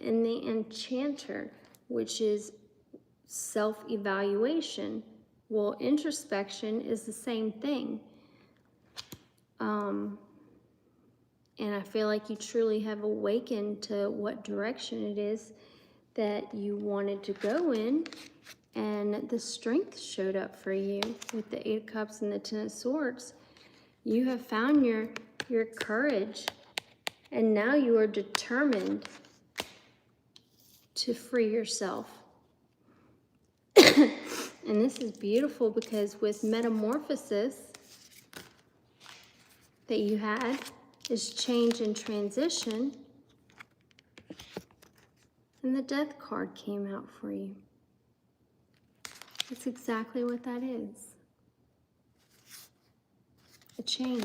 and the enchanter, which is self-evaluation. Well, introspection is the same thing. And I feel like you truly have awakened to what direction it is that you wanted to go in, and the strength showed up for you with the 8 of Cups and the 10 of Swords. You have found your courage, and now you are determined to free yourself. And this is beautiful because with metamorphosis that you had is change and transition, and the Death card came out for you. That's exactly what that is. A change.